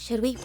Should we?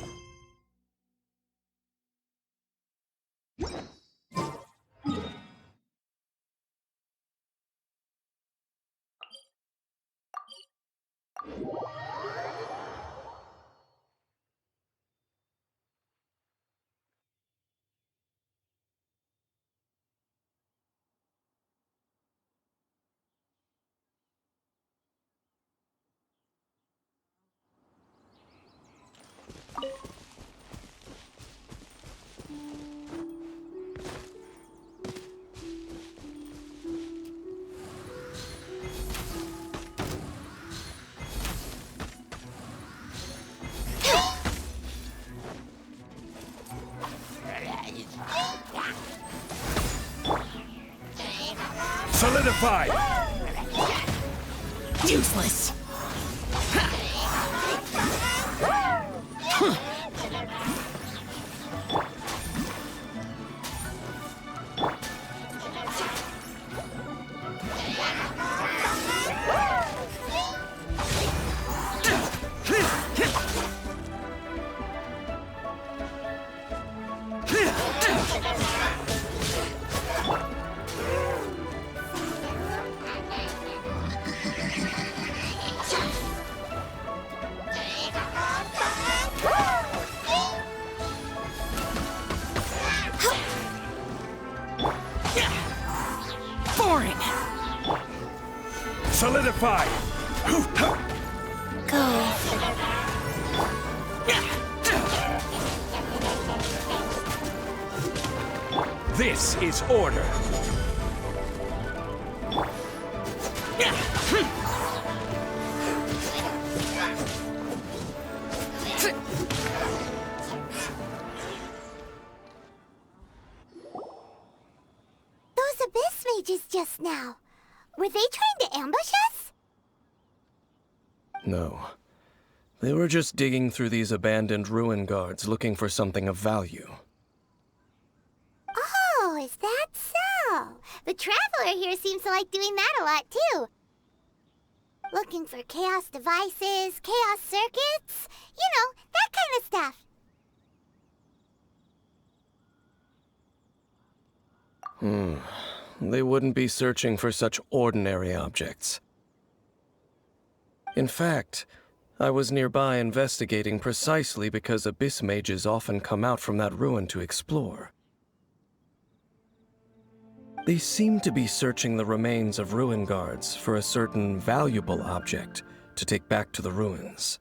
Solidify! Useless. Boring. Solidify! Go. This is order. Those abyss mages just now. Were they trying to ambush us? No. They were just digging through these abandoned ruin guards looking for something of value. Oh, is that so? The Traveler here seems to like doing that a lot, too. Looking for chaos devices, chaos circuits, you know, that kind of stuff. They wouldn't be searching for such ordinary objects. In fact, I was nearby investigating precisely because abyss mages often come out from that ruin to explore. They seem to be searching the remains of ruin guards for a certain valuable object to take back to the ruins.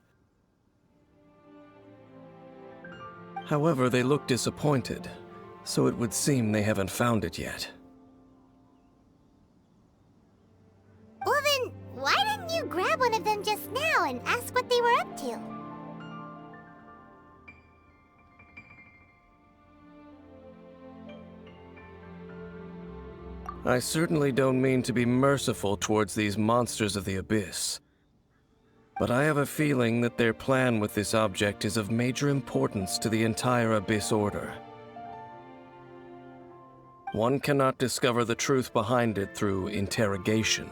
However, they look disappointed, so it would seem they haven't found it yet. Well then, why didn't you grab one of them just now and ask what they were up to? I certainly don't mean to be merciful towards these monsters of the abyss. But I have a feeling that their plan with this object is of major importance to the entire Abyss Order. One cannot discover the truth behind it through interrogation.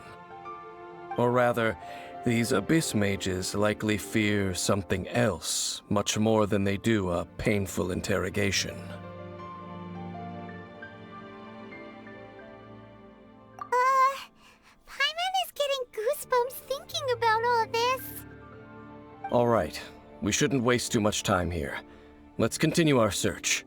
Or rather, these Abyss mages likely fear something else much more than they do a painful interrogation. Paimon is getting goosebumps thinking about all this. All right, we shouldn't waste too much time here. Let's continue our search.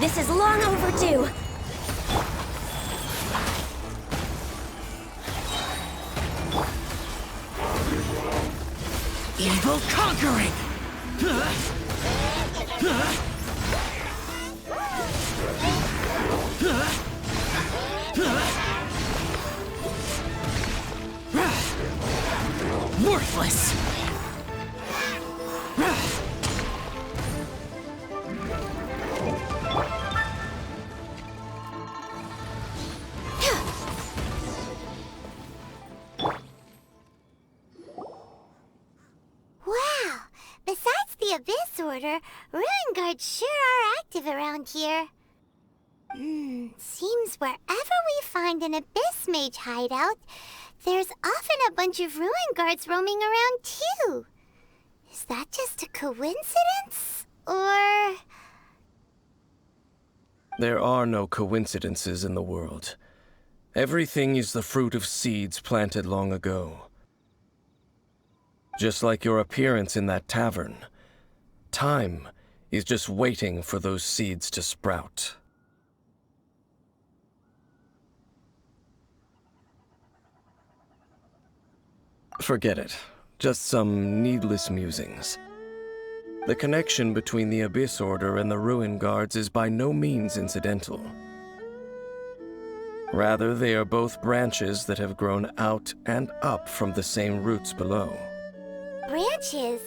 This is long overdue. Evil conquering! Worthless. Wow! Besides the Abyss Order, Ruin Guards sure are active around here. Seems wherever we find an Abyss Mage hideout, there's often a bunch of Ruin Guards roaming around too. Is that just a coincidence? Or... There are no coincidences in the world. Everything is the fruit of seeds planted long ago. Just like your appearance in that tavern, time is just waiting for those seeds to sprout. Forget it. Just some needless musings. The connection between the Abyss Order and the Ruin Guards is by no means incidental. Rather, they are both branches that have grown out and up from the same roots below. branches?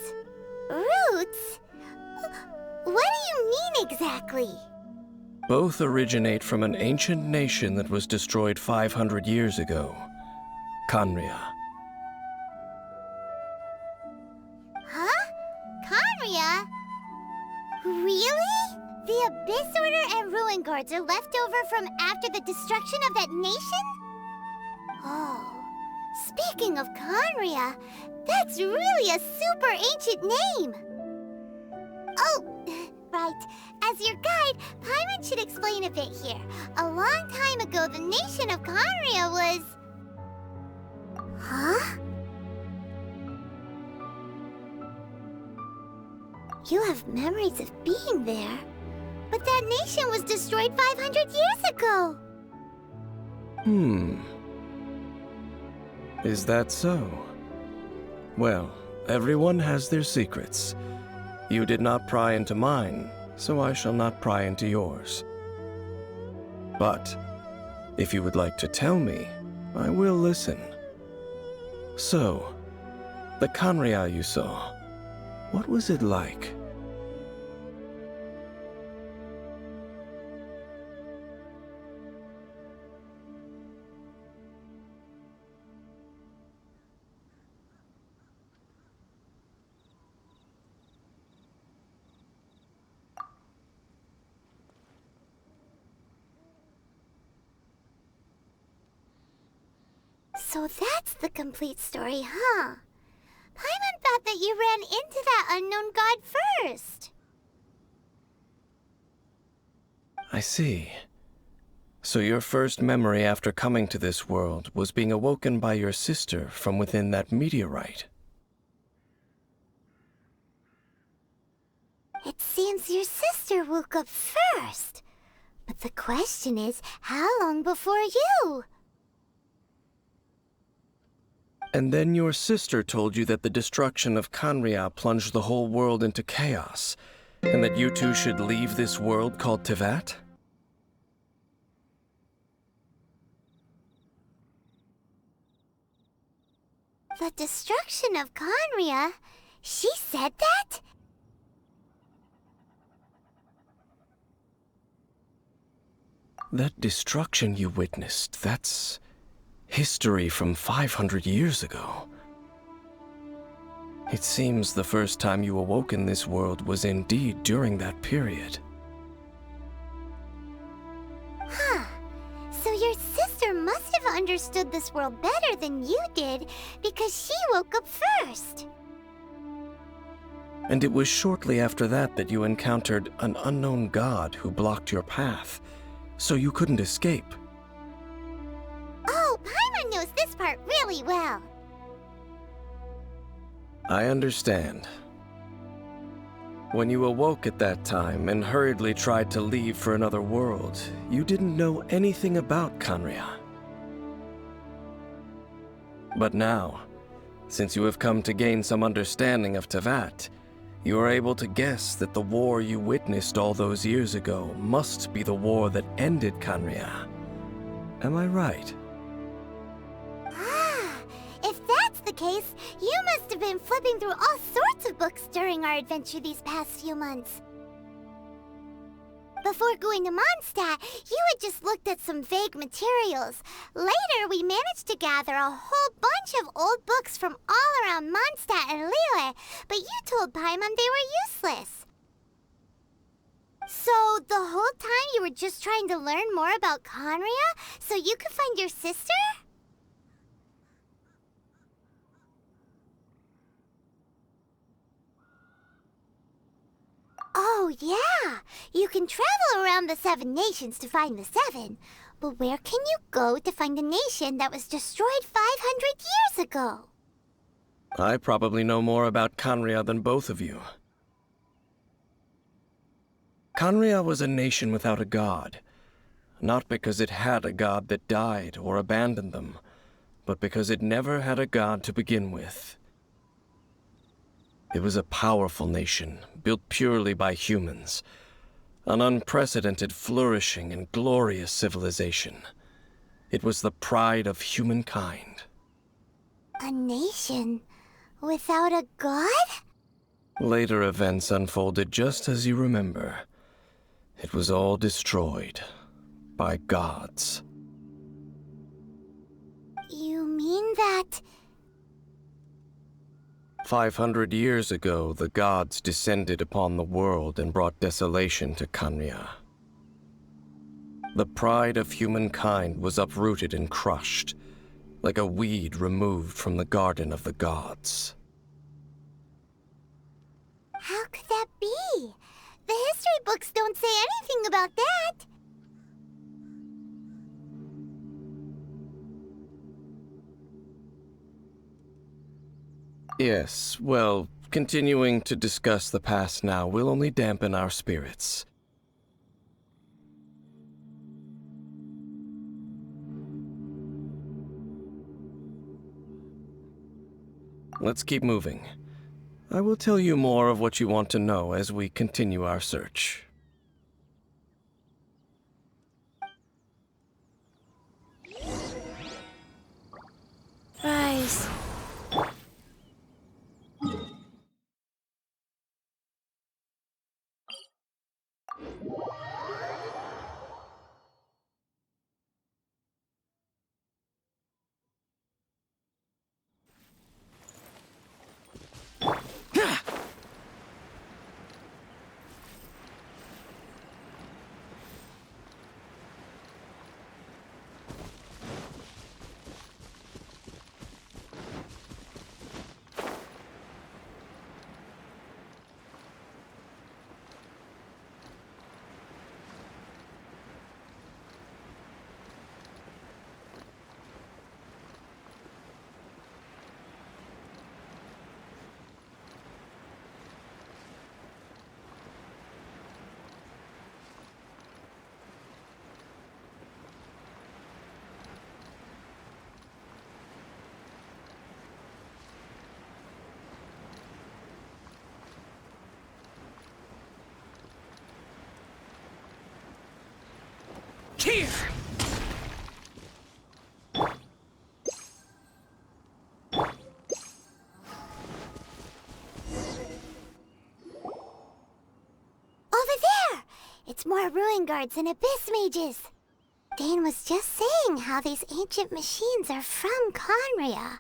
Roots? What do you mean exactly? Both originate from an ancient nation that was destroyed 500 years ago, Khaenri'ah. Huh? Khaenri'ah? Really? The Abyss Order and Ruin Guards are left over from after the destruction of that nation? Oh, speaking of Khaenri'ah, that's really a super ancient name. Oh, right. As your guide, Paimon should explain a bit here. A long time ago, the nation of Khaenri'ah was... Huh? You have memories of being there. But that nation was destroyed 500 years ago. Is that so? Well, everyone has their secrets. You did not pry into mine, so I shall not pry into yours. But, if you would like to tell me, I will listen. So, the Khaenri'ah you saw, what was it like? So that's the complete story, huh? Paimon thought that you ran into that unknown god first. I see. So your first memory after coming to this world was being awoken by your sister from within that meteorite. It seems your sister woke up first. But the question is, how long before you? And then your sister told you that the destruction of Khaenri'ah plunged the whole world into chaos, and that you two should leave this world called Teyvat? The destruction of Khaenri'ah? She said that? That destruction you witnessed, that's history from 500 years ago. It seems the first time you awoke in this world was indeed during that period. Huh. So your sister must have understood this world better than you did, because she woke up first. And it was shortly after that that you encountered an unknown god who blocked your path, so you couldn't escape. Oh, Paimon knows this part really well. I understand. When you awoke at that time and hurriedly tried to leave for another world, you didn't know anything about Khaenri'ah. But now, since you have come to gain some understanding of Teyvat, you are able to guess that the war you witnessed all those years ago must be the war that ended Khaenri'ah. Am I right? Ah, if that's the case, you must have been flipping through all sorts of books during our adventure these past few months. Before going to Mondstadt, you had just looked at some vague materials. Later, we managed to gather a whole bunch of old books from all around Mondstadt and Liyue, but you told Paimon they were useless. So, the whole time you were just trying to learn more about Khaenri'ah so you could find your sister? Oh, yeah! You can travel around the 7 nations to find the 7. But where can you go to find a nation that was destroyed 500 years ago? I probably know more about Khaenri'ah than both of you. Khaenri'ah was a nation without a god. Not because it had a god that died or abandoned them, but because it never had a god to begin with. It was a powerful nation, built purely by humans. An unprecedented, flourishing, and glorious civilization. It was the pride of humankind. A nation without a god? Later events unfolded just as you remember. It was all destroyed by gods. You mean that... 500 years ago, the gods descended upon the world and brought desolation to Khaenri'ah. The pride of humankind was uprooted and crushed, like a weed removed from the garden of the gods. How could that be? The history books don't say anything about that. Yes, well, continuing to discuss the past now will only dampen our spirits. Let's keep moving. I will tell you more of what you want to know as we continue our search. Rise. Here! Over there! It's more ruin guards and abyss mages. Dane was just saying how these ancient machines are from Khaenri'ah.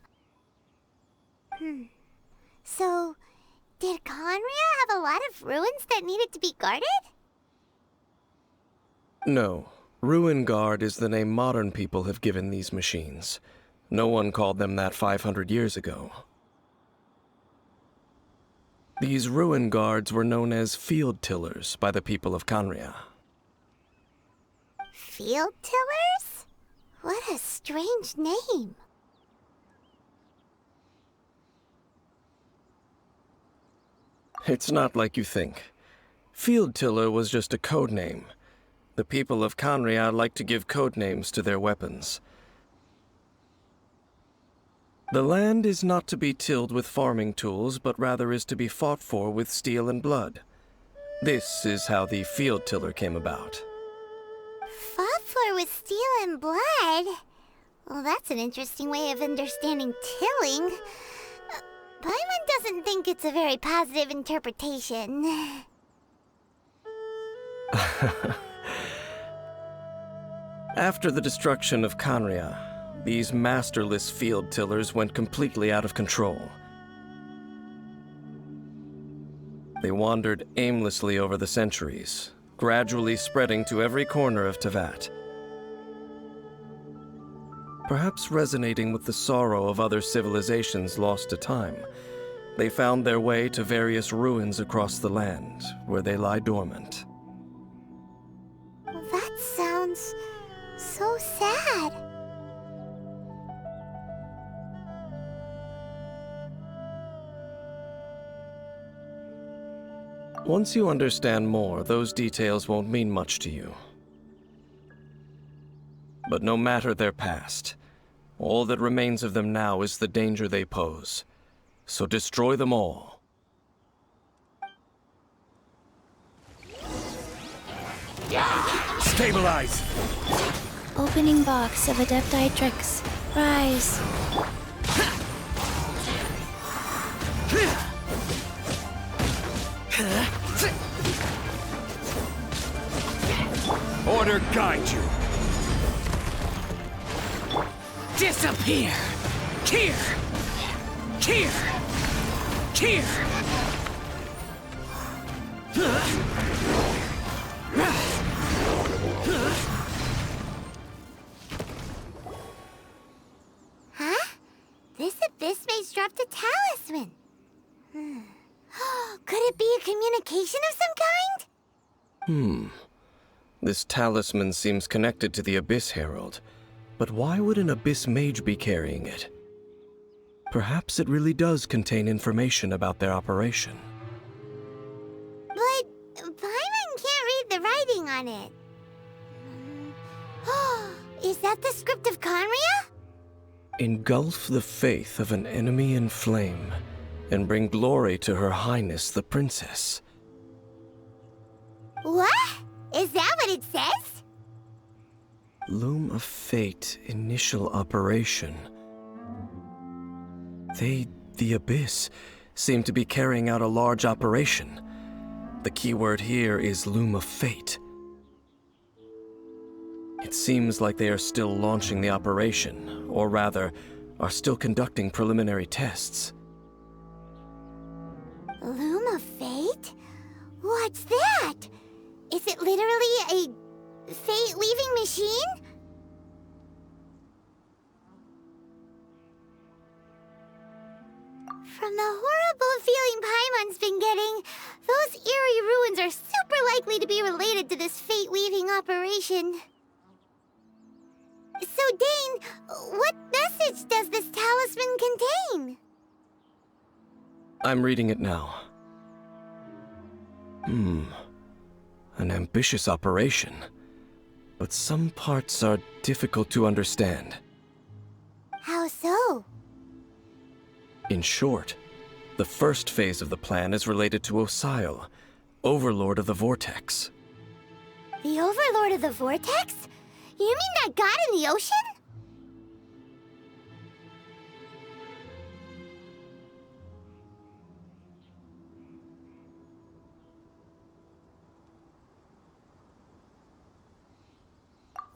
So, did Khaenri'ah have a lot of ruins that needed to be guarded? No. Ruin Guard is the name modern people have given these machines. No one called them that 500 years ago. These Ruin Guards were known as Field Tillers by the people of Khaenri'ah. Field tillers? What a strange name. It's not like you think. Field Tiller was just a code name. The people of Conria like to give code names to their weapons. The land is not to be tilled with farming tools, but rather is to be fought for with steel and blood. This is how the Field Tiller came about. Fought for with steel and blood? Well, that's an interesting way of understanding tilling. Paimon doesn't think it's a very positive interpretation. After the destruction of Conria, these masterless field tillers went completely out of control. They wandered aimlessly over the centuries, gradually spreading to every corner of Teyvat. Perhaps resonating with the sorrow of other civilizations lost to time, they found their way to various ruins across the land, where they lie dormant. That sounds so sad. Once you understand more, those details won't mean much to you. But no matter their past, all that remains of them now is the danger they pose. So destroy them all. Stabilize! Opening box of Adepti tricks. Rise. Order guide you! Disappear! Here! Here! Here! Huh? This abyss maze dropped a talisman. Could it be a communication of some kind? This talisman seems connected to the Abyss Herald. But why would an Abyss Mage be carrying it? Perhaps it really does contain information about their operation. But Paimon can't read the writing on it. Is that the script of Conria? Engulf the faith of an enemy in flame, and bring glory to Her Highness the Princess. What? Is that what it says? Loom of Fate initial operation. They, the Abyss, seem to be carrying out a large operation. The keyword here is Loom of Fate. It seems like they are still launching the operation, or rather, are still conducting preliminary tests. Loom of Fate? What's that? Is it literally a fate-weaving machine? From the horrible feeling Paimon's been getting, those eerie ruins are super likely to be related to this fate-weaving operation. So, Dane, what message does this talisman contain? I'm reading it now. An ambitious operation. But some parts are difficult to understand. How so? In short, the first phase of the plan is related to Osial, Overlord of the Vortex. The Overlord of the Vortex? You mean that god in the ocean?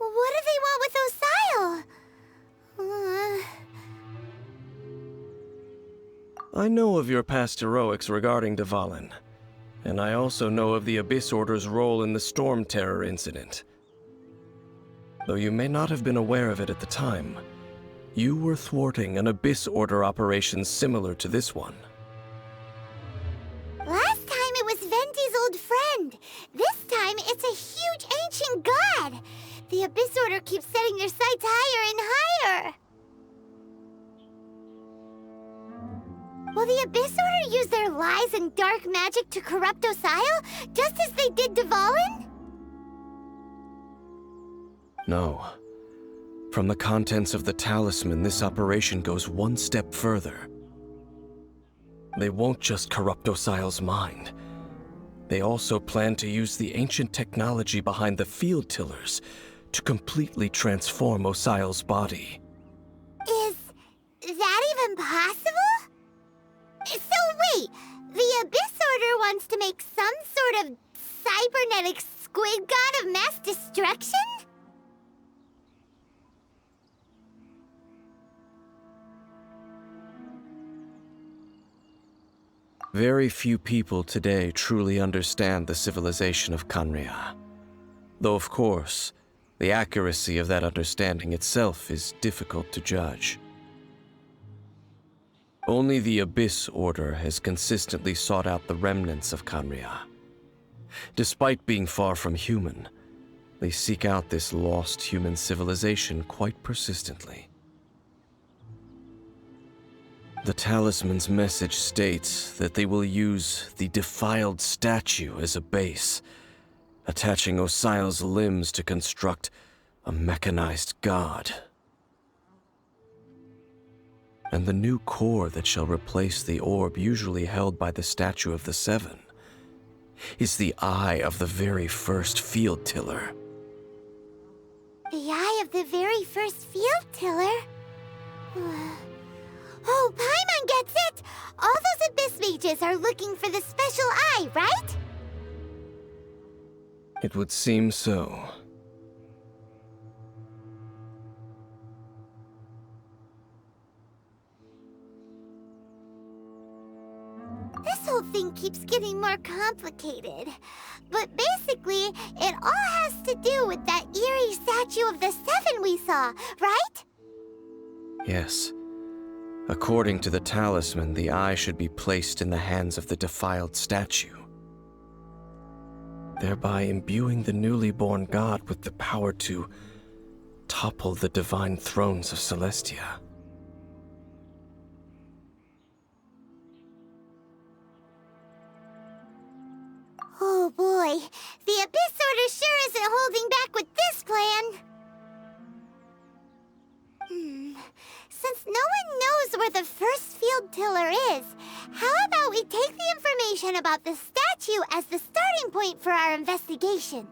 What do they want with Osial? I know of your past heroics regarding Dvalin, and I also know of the Abyss Order's role in the Storm Terror incident. Though you may not have been aware of it at the time, you were thwarting an Abyss Order operation similar to this one. Last time it was Venti's old friend. This time it's a huge ancient god. The Abyss Order keeps setting their sights higher and higher. Will the Abyss Order use their lies and dark magic to corrupt Osile, just as they did Dvalin? No. From the contents of the talisman, this operation goes one step further. They won't just corrupt Osile's mind. They also plan to use the ancient technology behind the field tillers to completely transform Osile's body. Is that even possible? So wait, the Abyss Order wants to make some sort of cybernetic squid god of mass destruction? Very few people today truly understand the civilization of Khaenri'ah. Though, of course, the accuracy of that understanding itself is difficult to judge. Only the Abyss Order has consistently sought out the remnants of Khaenri'ah. Despite being far from human, they seek out this lost human civilization quite persistently. The talisman's message states that they will use the defiled statue as a base, attaching Osile's limbs to construct a mechanized god. And the new core that shall replace the orb usually held by the Statue of the Seven is the eye of the very first field tiller. The eye of the very first field tiller? Oh, Paimon gets it! All those Abyss mages are looking for the special eye, right? It would seem so. This whole thing keeps getting more complicated. But basically, it all has to do with that eerie Statue of the Seven we saw, right? Yes. According to the talisman, the eye should be placed in the hands of the defiled statue, thereby imbuing the newly born god with the power to topple the divine thrones of Celestia. Oh boy, the Abyss Order sure isn't holding back with this plan. Since no one knows where the first field tiller is, how about we take the information about the statue as the starting point for our investigation?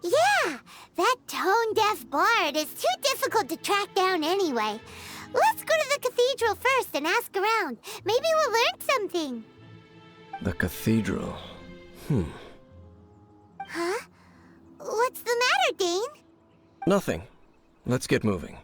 Yeah, that tone-deaf bard is too difficult to track down anyway. Let's go to the cathedral first and ask around. Maybe we'll learn something. The cathedral? Huh? What's the matter, Dane? Nothing. Let's get moving.